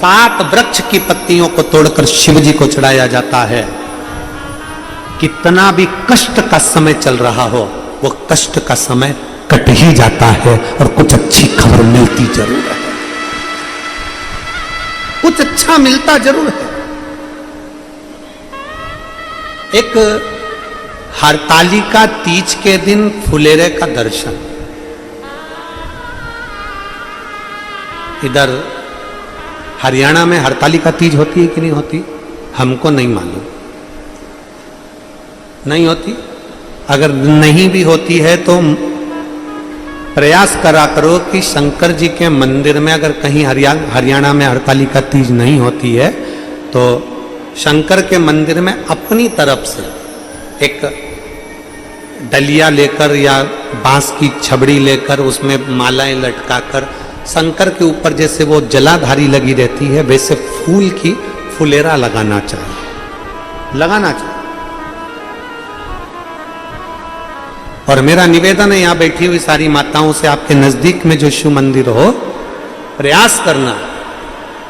7 वृक्ष की पत्तियों को तोड़कर शिव जी को चढ़ाया जाता है। कितना भी कष्ट का समय चल रहा हो, वो कष्ट का समय कट ही जाता है और कुछ अच्छी खबर मिलती जरूर है, कुछ अच्छा मिलता जरूर है। एक हरतालिका तीज के दिन फुलेरे का दर्शन, इधर हरियाणा में हरतालिका तीज होती है कि नहीं होती, हमको नहीं मालूम, नहीं होती। अगर नहीं भी होती है तो प्रयास करा करो कि शंकर जी के मंदिर में अगर कहीं हरियाणा में हरतालिका तीज नहीं होती है तो शंकर के मंदिर में अपनी तरफ से एक डलिया लेकर या बांस की छबड़ी लेकर उसमें मालाएं लटकाकर शंकर के ऊपर जैसे वो जलाधारी लगी रहती है वैसे फूल की फुलेरा लगाना चाहिए, लगाना चाहिए। और मेरा निवेदन है यहां बैठी हुई सारी माताओं से, आपके नजदीक में जो शिव मंदिर हो, प्रयास करना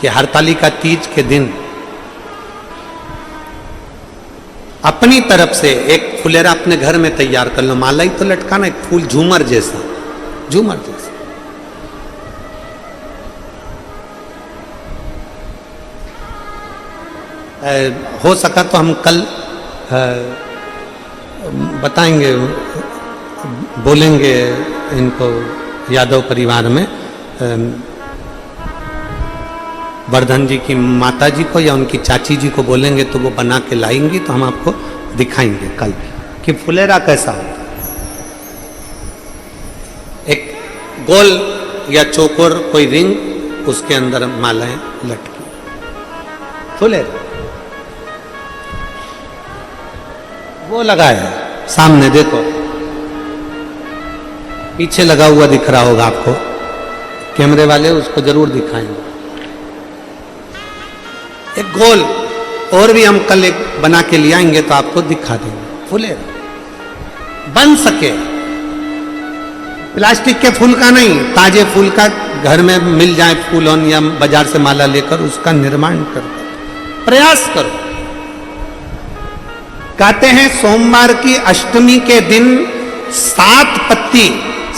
कि हरतालिका तीज के दिन अपनी तरफ से एक फुलेरा अपने घर में तैयार कर लो, माला ही तो लटकाना, एक फूल झूमर जैसा, झूमर जैसा। हो सका तो हम कल बताएंगे, बोलेंगे इनको यादव परिवार में वर्धन जी की माता जी को या उनकी चाची जी को बोलेंगे तो वो बना के लाएंगी, तो हम आपको दिखाएंगे कल कि फुलेरा कैसा होता है। एक गोल या चौकोर कोई रिंग, उसके अंदर मालाएं लटकी, फुलेरा वो लगाया है सामने, देखो पीछे लगा हुआ दिख रहा होगा आपको, कैमरे वाले उसको जरूर दिखाएंगे। एक गोल और भी हम कल एक बना के ले आएंगे तो आपको दिखा देंगे, फुलेरा बन सके, प्लास्टिक के फूल का नहीं, ताजे फूल का घर में मिल जाए फूलों या बाजार से माला लेकर उसका निर्माण करो, प्रयास करो। कहते हैं सोमवार की अष्टमी के दिन 7 पत्ती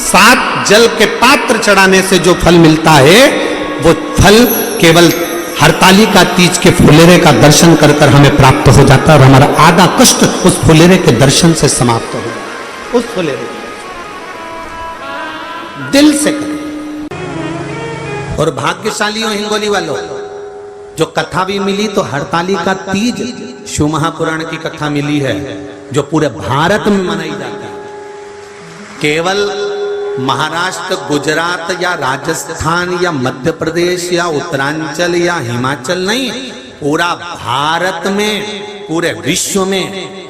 7 जल के पात्र चढ़ाने से जो फल मिलता है वो फल केवल हरतालिका तीज के फुलेरे का दर्शन कर कर हमें प्राप्त हो जाता है और हमारा आधा कष्ट उस फुलेरे के दर्शन से समाप्त हो जाता। उस फुलेरे दिल से करें। और भाग्यशाली हो हिंगोली वालों, जो कथा भी मिली तो हरतालिका तीज शिव महापुराण की कथा मिली है जो पूरे भारत में मनाई जाती है। केवल महाराष्ट्र, गुजरात या राजस्थान या मध्य प्रदेश या उत्तरांचल या हिमाचल नहीं, पूरा भारत में, पूरे विश्व में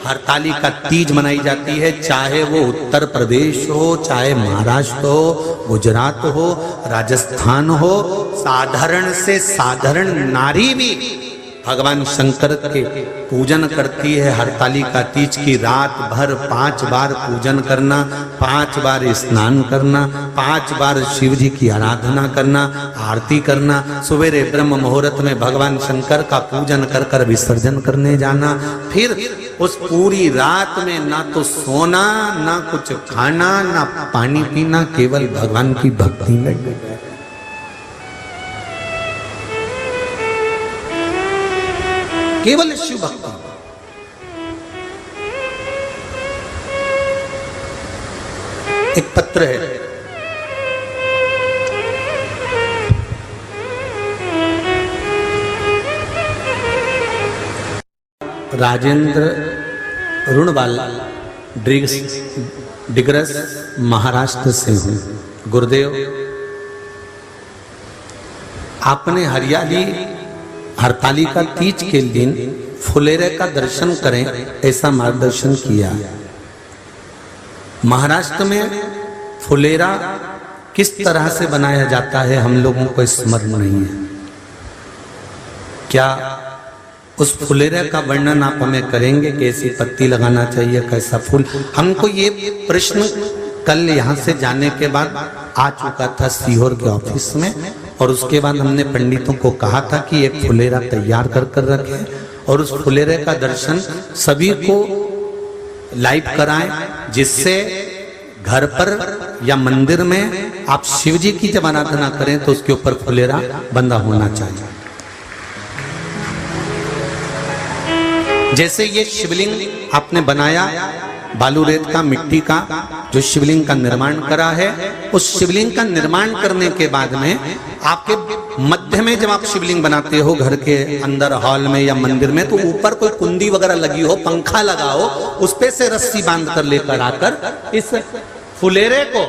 हरतालिका तीज मनाई जाती है। चाहे वो उत्तर प्रदेश हो, चाहे महाराष्ट्र हो, गुजरात हो, राजस्थान हो, साधारण से साधारण नारी भी भगवान शंकर के पूजन करती है। हरतालिका तीज की रात भर 5 बार पूजन करना, 5 बार स्नान करना, 5 बार शिव जी की आराधना करना, आरती करना, सवेरे ब्रह्म मुहूर्त में भगवान शंकर का पूजन कर कर विसर्जन करने जाना। फिर उस पूरी रात में ना तो सोना, ना कुछ खाना, ना पानी पीना, केवल भगवान की भक्ति में डूबे। केवल शिव भक्ति। एक पत्र है, राजेंद्र रुणवाल डिग्रस महाराष्ट्र से हूं। गुरुदेव, आपने हरियाली हरतालिका तीज के दिन फुलेरे का दर्शन करें ऐसा मार्गदर्शन किया। महाराष्ट्र में फुलेरा किस तरह से बनाया जाता है हम लोगों को स्मरण नहीं है। क्या उस फुलेरे का वर्णन आप हमें करेंगे? कैसी पत्ती लगाना चाहिए, कैसा फूल? हमको ये प्रश्न कल यहाँ से जाने के बाद आ चुका था सीहोर के ऑफिस में, और उसके बाद हमने पंडितों को कहा था कि एक फुलेरा तैयार कर कर रखें और उस फुलेरे का दर्शन सभी को लाइव कराएं, जिससे घर पर या मंदिर में आप शिव जी की जब आराधना करें तो उसके ऊपर फुलेरा बंधा होना चाहिए। जैसे ये शिवलिंग आपने बनाया बालू रेत का, मिट्टी का, जो शिवलिंग का निर्माण करा है, उस शिवलिंग का निर्माण करने के बाद में आपके मध्य में जब आप शिवलिंग बनाते हो घर के अंदर हॉल में या मंदिर में, तो ऊपर कोई कुंडी वगैरह लगी हो, पंखा लगा हो, उस पे से रस्सी बांध कर लेकर आकर इस फुलेरे को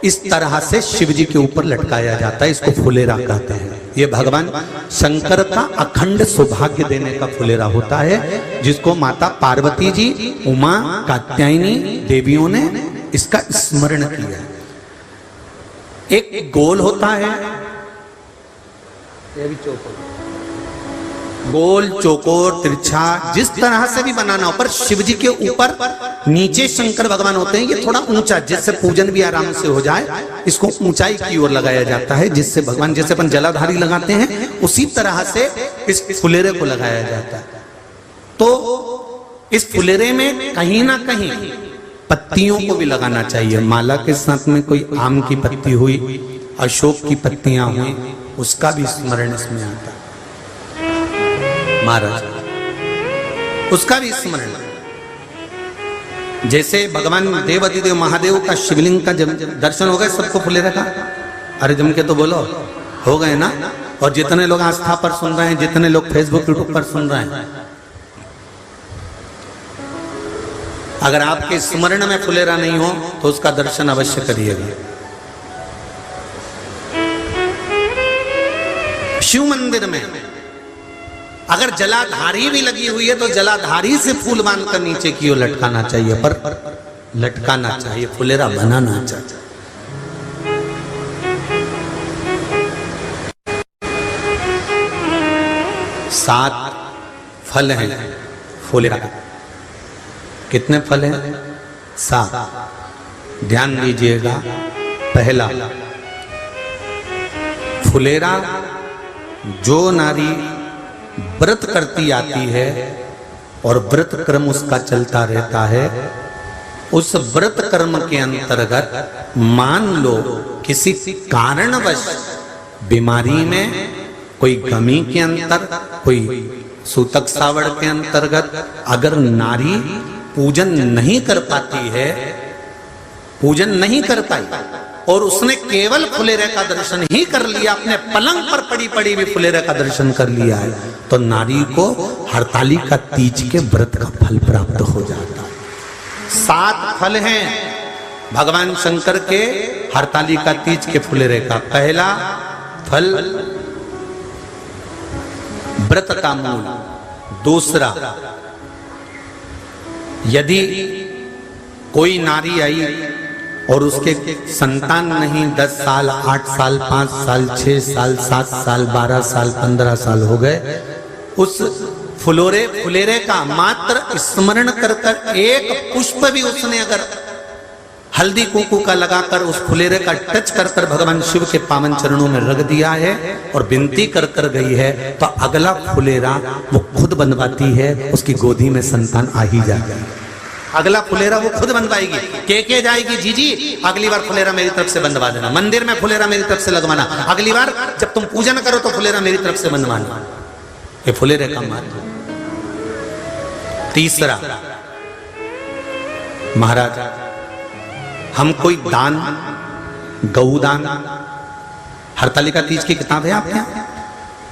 इस तरह से शिव जी के ऊपर लटकाया जाता है। इसको फुलेरा कहते हैं। ये भगवान शंकर का अखंड सौभाग्य देने का फुलेरा होता है, जिसको माता पार्वती जी, उमा, कात्यायनी देवियों ने इसका स्मरण किया। एक गोल होता है, ये भी चौकोर, गोल, चौकोर, तिरछा, जिस तरह से भी बनाना हो, पर शिव जी के ऊपर नीचे शंकर भगवान होते हैं। ये थोड़ा ऊंचा, जिससे पूजन भी आराम से हो जाए, इसको ऊंचाई की ओर लगाया जाता है, जिससे भगवान, जैसे अपन जलाधारी लगाते हैं, उसी तरह से इस फुलेरे को लगाया जाता है। तो इस फुलेरे में कहीं ना कहीं पत्तियों को भी लगाना चाहिए। माला के साथ में कोई आम की पत्ती हुई, अशोक की पत्तियां हुई, उसका भी स्मरण इसमें आता है महाराज, उसका भी स्मरण। जैसे भगवान देवाधिदेव महादेव का शिवलिंग का जब दर्शन हो गए, सबको फुलेरा का, अरे जम के तो बोलो, हो गए ना। और जितने लोग आस्था पर सुन रहे हैं, जितने लोग फेसबुक यूट्यूब पर सुन रहे हैं, अगर आपके स्मरण में फुलेरा नहीं हो तो उसका दर्शन अवश्य करिएगा। शिव मंदिर में अगर जलाधारी भी लगी हुई है तो जलाधारी से फूल बांधकर नीचे की ओर लटकाना चाहिए, पर लटकाना चाहिए, फुलेरा बनाना चाहिए। सात फल हैं फुलेरा। कितने फल हैं? 7। ध्यान दीजिएगा। पहला, फुलेरा जो नारी व्रत करती आती है और व्रत कर्म उसका चलता रहता है, उस व्रत कर्म के अंतर्गत मान लो किसी कारणवश बीमारी में, कोई गमी के अंतर, कोई सूतक सावड़ के अंतर्गत अगर नारी पूजन नहीं कर पाती है, पूजन नहीं कर पाई और उसने केवल फुलेरे का दर्शन ही कर लिया, अपने पलंग पर पड़ी पड़ी भी फुलेरे का दर्शन कर लिया है, तो नारी को हरतालिका तीज के व्रत का फल प्राप्त हो जाता है। 7 फल हैं भगवान शंकर के हरतालिका तीज के फुलेरे का। पहला फल व्रत का मूल। दूसरा, यदि कोई नारी आई और उसके संतान नहीं, 10 साल, 8 साल, 5 साल, 6 साल, 7 साल, 12 साल, 15 साल हो गए, उस फुलेरे का मात्र स्मरण कर कर एक पुष्प भी उसने अगर हल्दी कुंकू का लगाकर उस फुलेरे का टच कर कर भगवान शिव के पावन चरणों में रख दिया है और विनती कर कर गई है, तो अगला फुलेरा वो खुद बनवाती है, उसकी गोदी में संतान आ ही जाएगा। अगला फुलेरा वो खुद बनवाएगी, के जाएगी, जीजी अगली बार फुलेरा मेरी तरफ से बनवा देना, मंदिर में फुलेरा मेरी तरफ से लगवाना, अगली बार जब तुम पूजन करो तो फुलेरा मेरी तरफ से बनवाना। ये फुलेरे का महत्व। तीसरा, महाराज हम कोई दान, गौदान, हरतालिका तीज की किताब है आपके यहाँ,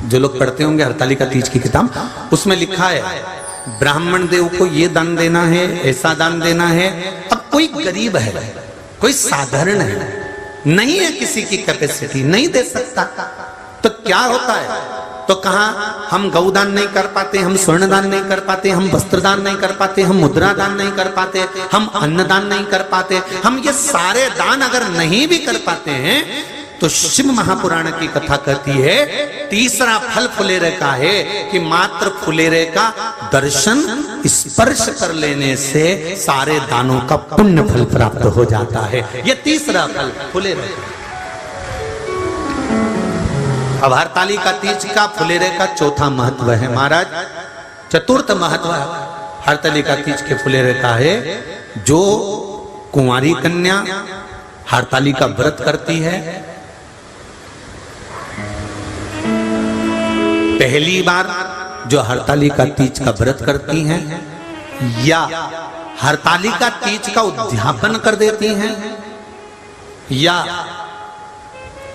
जो लोग पढ़ते होंगे हरतालिका तीज की किताब, उसमें लिखा है ब्राह्मण देव को ये दान देना है, ऐसा दान देना है। अब कोई गरीब है, कोई साधारण है, नहीं है किसी की कैपेसिटी, नहीं दे सकता, तो क्या होता है? तो कहा हम गौदान नहीं कर पाते, हम स्वर्ण दान नहीं कर पाते, हम वस्त्र दान नहीं कर पाते, हम मुद्रा दान नहीं कर पाते, हम अन्न दान नहीं कर पाते, हम ये सारे दान अगर नहीं भी कर पाते हैं, तो शिव महापुराण की कथा कहती है तीसरा फल फुलेरे का है कि मात्र फुलेरे का दर्शन, स्पर्श कर लेने से सारे दानों का पुण्य फल प्राप्त हो जाता है। यह तीसरा फल फुलेरे। अब हरतालिका तीज का फुलेरे का चौथा महत्व है महाराज। चतुर्थ महत्व हरतालिका तीज के फुलेरे का है, जो कुंवारी कन्या हरतालिका व्रत करती है, पहली बार जो हरतालिका तीज का व्रत करती हैं या हरतालिका तीज का उद्यापन कर देती हैं, या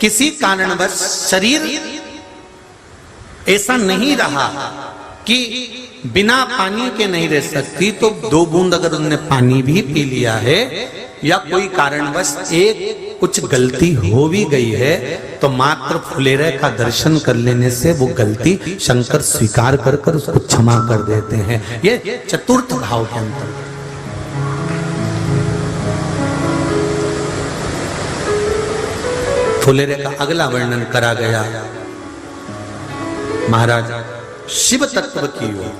किसी कारणवश शरीर ऐसा नहीं रहा कि बिना पानी के नहीं रह सकती, तो 2 बूंद अगर उन्होंने पानी भी पी लिया है या कोई कारणवश एक कुछ गलती हो भी गई है, तो मात्र फुलेरे का दर्शन कर लेने से वो गलती शंकर स्वीकार कर कर उसको क्षमा कर देते हैं। ये चतुर्थ भाव के अंतर। फुलेरे का अगला वर्णन करा गया महाराज शिव तत्व की ओर,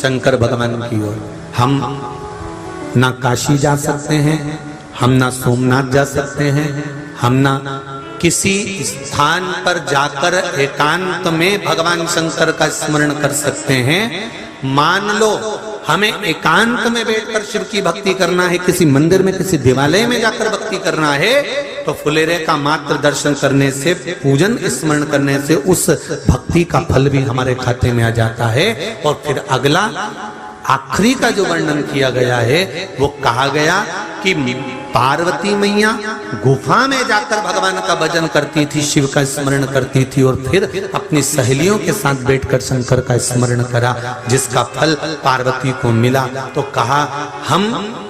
शंकर भगवान की ओर। हम ना काशी जा सकते हैं, हम ना सोमनाथ जा सकते हैं, हम ना किसी स्थान पर जाकर एकांत में भगवान शंकर का स्मरण कर सकते हैं। मान लो हमें एकांत में बैठकर शिव की भक्ति करना है, किसी मंदिर में किसी देवालय में जाकर भक्ति करना है, तो फुलेरे का मात्र दर्शन करने से, पूजन स्मरण करने से उस भक्ति का फल भी हमारे खाते में आ जाता है। और फिर अगला आखिरी का जो वर्णन किया गया है वो कहा गया कि पार्वती मैया गुफा में जाकर भगवान का भजन करती थी, शिव का स्मरण करती थी, और फिर अपनी सहेलियों के साथ बैठकर शंकर का स्मरण करा, जिसका फल पार्वती को मिला। तो कहा हम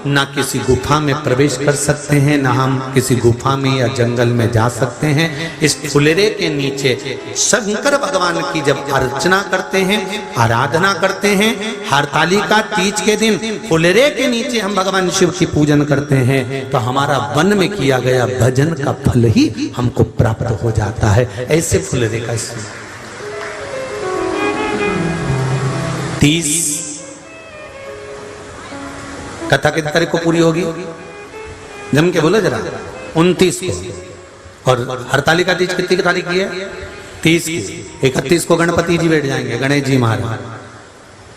ना किसी गुफा में प्रवेश कर सकते हैं, ना हम किसी गुफा में या जंगल में जा सकते हैं। इस फुलेरे के नीचे शंकर भगवान की जब अर्चना करते हैं, आराधना करते हैं, हरतालिका तीज के दिन फुलेरे के नीचे हम भगवान शिव की पूजन करते हैं, तो हमारा वन में किया गया भजन का फल ही हमको प्राप्त हो जाता है। ऐसे फुलेरे का 30 कथा कितनी तारीख को पूरी होगी? जम के बोलो जरा। 29 को। और हरतालिका तीज कितनी की तारीख की है? 30 की। 31 को गणपति जी बैठ जाएंगे, गणेश जी महाराज।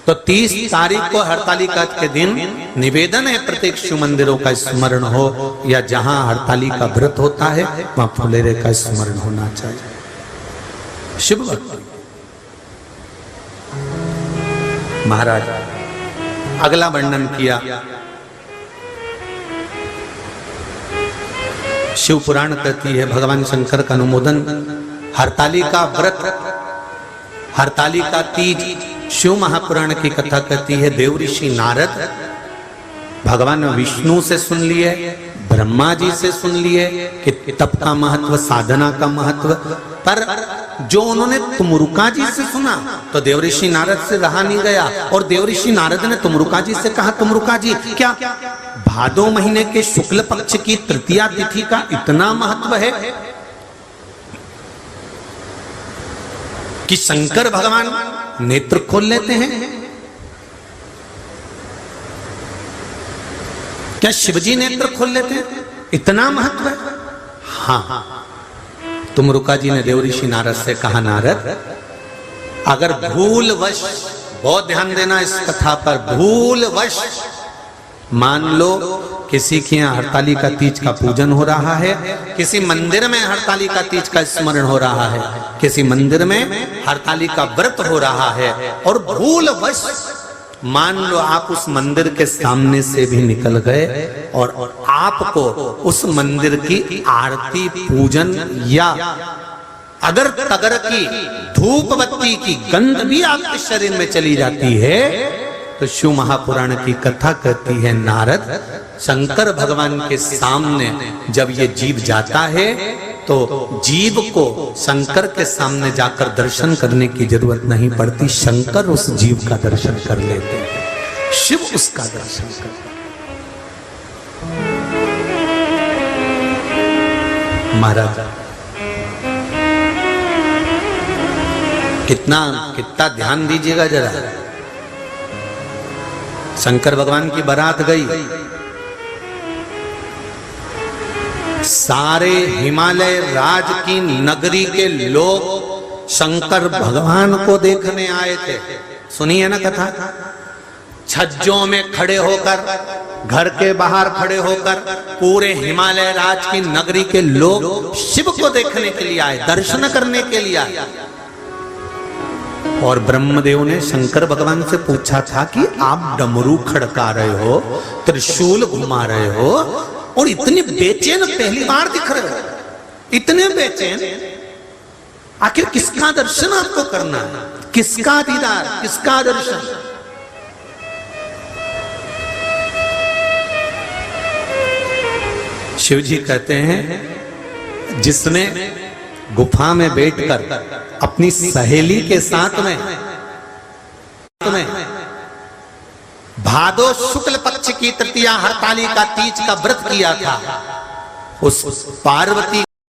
तो 30 तारीख को हरतालिका के दिन निवेदन है प्रत्येक शिव मंदिरों का स्मरण हो, या जहां हरतालिका व्रत होता है वहां फुलेरे का स्मरण होना चाहिए। शिव भक्ति महाराज अगला वर्णन किया। शिव पुराण कहती है, भगवान शंकर का अनुमोदन हरतालिका व्रत, हरतालिका तीज, शिव महापुराण की कथा कहती है देव ऋषि नारद भगवान विष्णु से सुन लिए, ब्रह्मा जी से सुन लिए कि तप का महत्व, साधना का महत्व, पर जो उन्होंने तुमरुका जी से सुना तो देव ऋषि नारद से रहा नहीं गया, और देव ऋषि नारद ने तुमरुका जी से कहा, तुमरुका जी क्या भादो महीने के शुक्ल पक्ष की तृतीया तिथि का इतना महत्व है कि शंकर भगवान नेत्र खोल लेते हैं? क्या शिवजी नेत्र खोल लेते हैं? इतना महत्व है? हाँ। तुमरुका जी ने देव ऋषि नारद से कहा, नारद अगर भूलवश, बहुत ध्यान देना इस कथा पर, भूलवश मान लो किसी के यहाँ हरतालिका तीज का पूजन हो रहा है, किसी मंदिर में हरतालिका तीज का स्मरण हो रहा है, किसी मंदिर में हरतालिका व्रत हो रहा है, और भूलवश मान लो आप उस मंदिर के सामने से भी निकल गए और आपको उस मंदिर की आरती, पूजन या अगर तगर की धूप बत्ती की गंध भी आपके शरीर में चली जाती है, तो शिव महापुराण की कथा कहती है, नारद शंकर भगवान के सामने जब ये जीव जाता है तो जीव को शंकर के सामने जाकर दर्शन करने की जरूरत नहीं पड़ती, शंकर उस जीव का दर्शन कर लेते हैं, शिव उसका दर्शन करते हैं। महाराज कितना ध्यान दीजिएगा जरा। शंकर भगवान की बारात गई, सारे हिमालय राज की नगरी के लोग शंकर भगवान को देखने आए थे। सुनिए ना कथा। छज्जों में खड़े होकर, घर के बाहर खड़े होकर पूरे हिमालय राज की नगरी के लोग शिव को देखने के लिए आए, दर्शन करने के लिए आए। और ब्रह्मदेव ने शंकर भगवान से पूछा था कि आप डमरू खड़का रहे हो, त्रिशूल घुमा रहे हो और इतने बेचैन पहली बार दिख रहे हो, इतने बेचैन, आखिर किसका दर्शन आपको करना है? किसका दीदार, किसका दर्शन? शिव जी कहते हैं जिसने गुफा में बैठकर अपनी सहेली के साथ में भादो शुक्ल पक्ष की तृतीया हरतालिका तीज का व्रत किया था, उस पार्वती